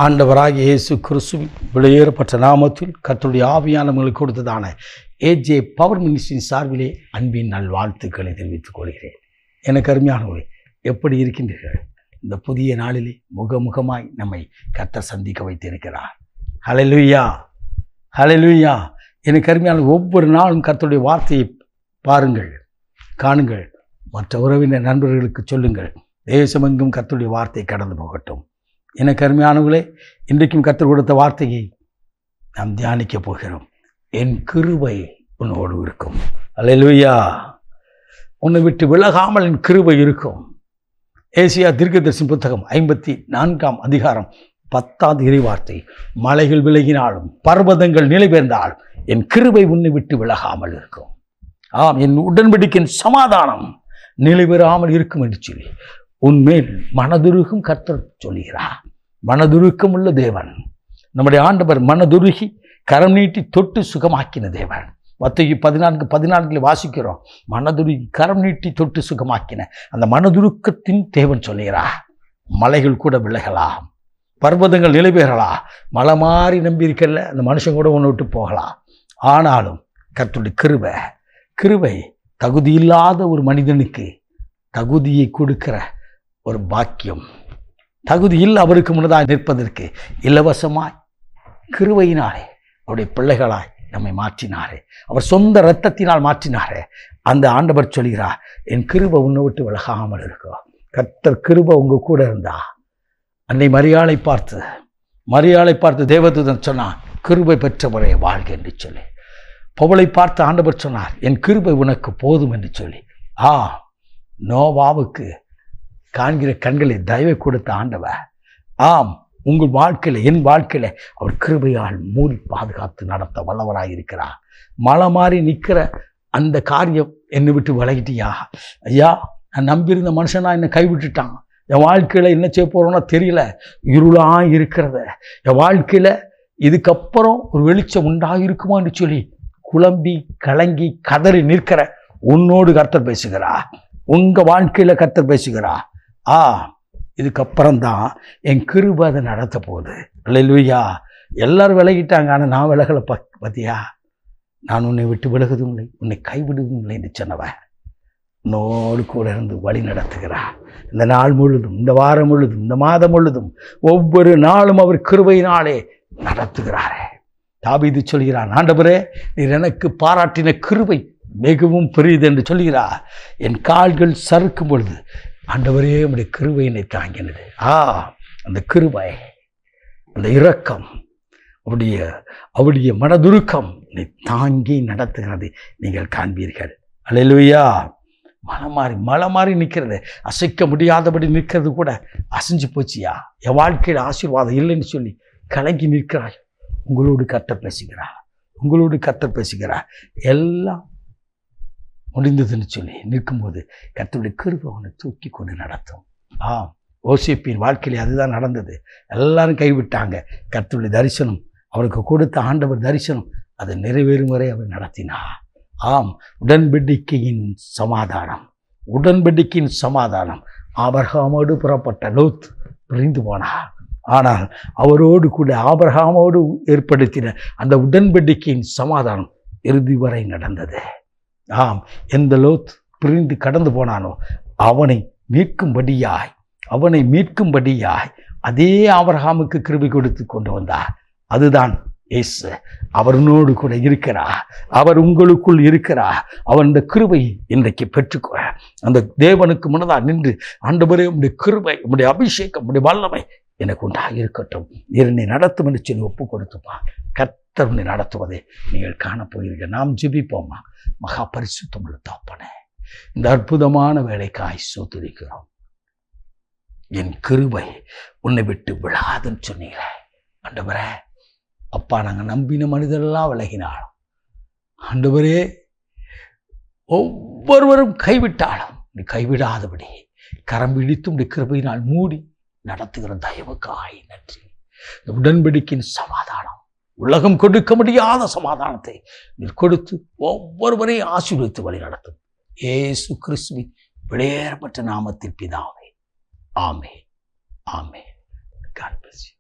ஆண்டவராகிய இயேசு கிறிஸ்துவின் வெளியேறப்பட்ட நாமத்தில் கர்த்தருடைய ஆவியானவர்களுக்கு கொடுத்ததான ஏஜே பவர் மினிஸ்ட்ரியின் சார்பிலே அன்பின் நல்வாழ்த்துக்களை தெரிவித்துக் கொள்கிறேன். எனக்கு அருமையானவர்களே, எப்படி இருக்கின்றீர்கள்? இந்த புதிய நாளிலே முகமுகமாய் நம்மை கர்த்தர் சந்திக்க வைத்திருக்கிறார். ஹல்லேலூயா, ஹல்லேலூயா. எனக்கு அருமையான ஒவ்வொரு நாளும் கர்த்தருடைய வார்த்தையை பாருங்கள், காணுங்கள், மற்ற உறவினர் நண்பர்களுக்கு சொல்லுங்கள். தேசமெங்கும் கர்த்தருடைய வார்த்தை கடந்து போகட்டும். எனக்கு அருமையானவர்களே, இன்றைக்கும் கர்த்தர் கொடுத்த வார்த்தையை நாம் தியானிக்க போகிறோம். என் கிருபை உன்னோடு இருக்கும். அல்லேலூயா. உன்னை விட்டு விலகாமல் என் கிருபை இருக்கும். ஏசியா தீர்க்கதரிசன புத்தகம் 54ஆம் அதிகாரம் 10வது இறைவார்த்தை. மலைகள் விலகினாலும் பர்வதங்கள் நிலை பெயர்ந்தாலும் என் கிருபை உன்னை விட்டு விலகாமல் இருக்கும். ஆம், என் உடன்படிக்கையின் சமாதானம் நிலை பெறாமல் இருக்கும் என்று சொல்லி உன்மேல் மனதுருகும் கர்த்தர் சொல்கிறார். மனதுருக்கம் உள்ள தேவன் நம்முடைய ஆண்டவர். மனதுருகி கரம் நீட்டி தொட்டு சுகமாக்கின தேவன். மத்தேயு 14:14 வாசிக்கிறோம். மனதுருகி கரம் நீட்டி தொட்டு சுகமாக்கின அந்த மனதுருக்கத்தின் தேவன் சொல்கிறார். மலைகள் கூட விலகலாம், பர்வதங்கள் நிலை பெறலாம், மலை மாறி நம்பி இருக்கல அந்த மனுஷன் கூட ஒன்று விட்டு போகலாம். ஆனாலும் கர்த்தருடைய கிருபை தகுதியில்லாத ஒரு மனிதனுக்கு தகுதியை கொடுக்கிற ஒரு பாக்கியம். தகுதியில் அவருக்கு முன்னதாக நிற்பதற்கு இலவசமாய் கிருபையினாலே அவருடைய பிள்ளைகளாய் நம்மை மாற்றினாரே, அவர் சொந்த இரத்தத்தினால் மாற்றினாரே. அந்த ஆண்டவர் சொல்கிறார், என் கிருபை உன்னை விட்டு விலகாமல் இருக்கும். கர்த்தர் கிருபை உங்க கூட இருந்தா. அன்னை மரியாளை பார்த்து தேவதூதன் சொன்னான், கிருபை பெற்றவரே வாழ்க என்று சொல்லி. பவுலை பார்த்து ஆண்டவர் சொன்னார், என் கிருபை உனக்கு போதும் என்று சொல்லி. நோவாவுக்கு காண்கிற கண்களை தயவை கொடுத்த ஆண்டவர், ஆம், உங்கள் வாழ்க்கையில் என் வாழ்க்கையில் அவர் கிருபையால் மூடி பாதுகாத்து நடத்த வல்லவராயிருக்கிறார். மலை மாறி நிற்கிற அந்த காரியம் என்னை விட்டு விலகிட்டியா? ஐயா, நான் நம்பியிருந்த மனுஷனா என்னை கைவிட்டுட்டான். என் வாழ்க்கையில் என்ன செய்ய போகிறோன்னா தெரியல, இருளாக இருக்கிறத என் வாழ்க்கையில் இதுக்கப்புறம் ஒரு வெளிச்சம் உண்டாகிருக்குமா என்று சொல்லி குழம்பி கலங்கி கதறி நிற்கிற உன்னோடு கர்த்தர் பேசுகிறா. உங்க வாழ்க்கையில கர்த்தர் பேசுகிறா. இதுக்கப்புறம்தான் என் கிருபை அதை நடத்த போகுது. அல்லேலூயா. எல்லாரும் விலகிட்டாங்க, ஆனால் நான் விலகலை. பார்த்தியா, நான் உன்னை விட்டு விலகுதும் இல்லை, உன்னை கைவிடுவதும் இல்லை என்று சொன்னவன் உன்னோடு கூட இருந்து வழி நடத்துகிறா. இந்த நாள் முழுதும், இந்த வாரம் முழுதும், இந்த மாதம் முழுதும், ஒவ்வொரு நாளும் அவர் கிருபையினாலே நடத்துகிறாரே. தாவீது சொல்கிறான், ஆண்டவரே, நீர் எனக்கு பாராட்டின கிருபை மிகவும் பெரியது என்று சொல்கிறார். என் கால்கள் சறுக்கும் பொழுது ஆண்டவரே உம்முடைய கிருபை என்னை தாங்கினது. அந்த கிருபை, அந்த இரக்கம், அவருடைய மனதுருக்கம் என்னை தாங்கி நடத்துகிறது நீங்கள் காண்பீர்கள். அல்லேலூயா. மலை மாறி நிற்கிறது, அசைக்க முடியாதபடி நிற்கிறது கூட அசைஞ்சு போச்சியா, என் வாழ்க்கையில் ஆசீர்வாதம் இல்லைன்னு சொல்லி கலங்கி நிற்கிறாய். உங்களோடு கர்த்தர் பேசுகிறார். எல்லாம் முடிந்ததுன்னு சொல்லி நிற்கும்போது கர்த்தருடைய கிருபை அவனை தூக்கி கொண்டு நடத்தும். யோசேப்பின் வாழ்க்கையிலே அதுதான் நடந்தது. எல்லாரும் கைவிட்டாங்க. கர்த்தருடைய தரிசனம், அவருக்கு கொடுத்த ஆண்டவர் தரிசனம், அதை நிறைவேறும் வரை அவர் நடத்தினார். உடன்படிக்கையின் சமாதானம். ஆபிரகாமோடு புறப்பட்ட லோத் பிரிந்து போனார். ஆனால் அவரோடு கூட ஆபிரகாமோடு ஏற்படுத்தின அந்த உடன்படிக்கையின் சமாதானம் இறுதி வரை நடந்தது. எந்த லோத் பிரிந்து கடந்து போனானோ அவனை மீட்கும்படியாய் அதே ஆபிரகாமுக்கு கிருபை கொடுத்து கொண்டு வந்தார். அதுதான் இயேசு. அவனோடு கூட இருக்கிறார், அவர் உங்களுக்குள் இருக்கிறார். அவன் இந்த கிருபை இன்றைக்கு பெற்றுக்கொள்ள அந்த தேவனுக்கு முன்னதாக நின்று, ஆண்டவரே உம்முடைய கிருபை, உம்முடைய அபிஷேகம், உம்முடைய வல்லமை எனக்கு உண்டாக இருக்கட்டும், என்னை நடத்தும் என்று சொல்லி ஒப்பு கொடுத்துப்பா. கர்த்தர் உன்னை நடத்துவதை நீங்கள் காணப்போகிறீர்கள். நாம் ஜெபிப்போமா. மகா பரிசுத்தமுள்ள தகப்பனே, இந்த அற்புதமான வேலைக்காய் ஸ்தோத்திரிக்கிறோம். என் கிருபை உன்னை விட்டு விழாதுன்னு சொன்னீங்களே ஆண்டவரே. அப்பா, நாங்கள் நம்பின மனிதரெல்லாம் விலகினாலும் ஆண்டவரே, ஒவ்வொருவரும் கைவிட்டாலும் நீ கைவிடாதபடி கரம் பிடித்தும் கிருபையினால் மூடி நடத்துகிற தயவுக்காய் நன்றி. உடன்படிக்கையின் சமாதானம், உலகம் கொடுக்க முடியாத சமாதானத்தை நீர் கொடுத்து ஒவ்வொருவரையும் ஆசீர்வதித்து வழி நடத்தும். இயேசு கிறிஸ்துவின் வெளியேறப்பட்ட நாமத்தில் பிதாவே, ஆமென். God bless you.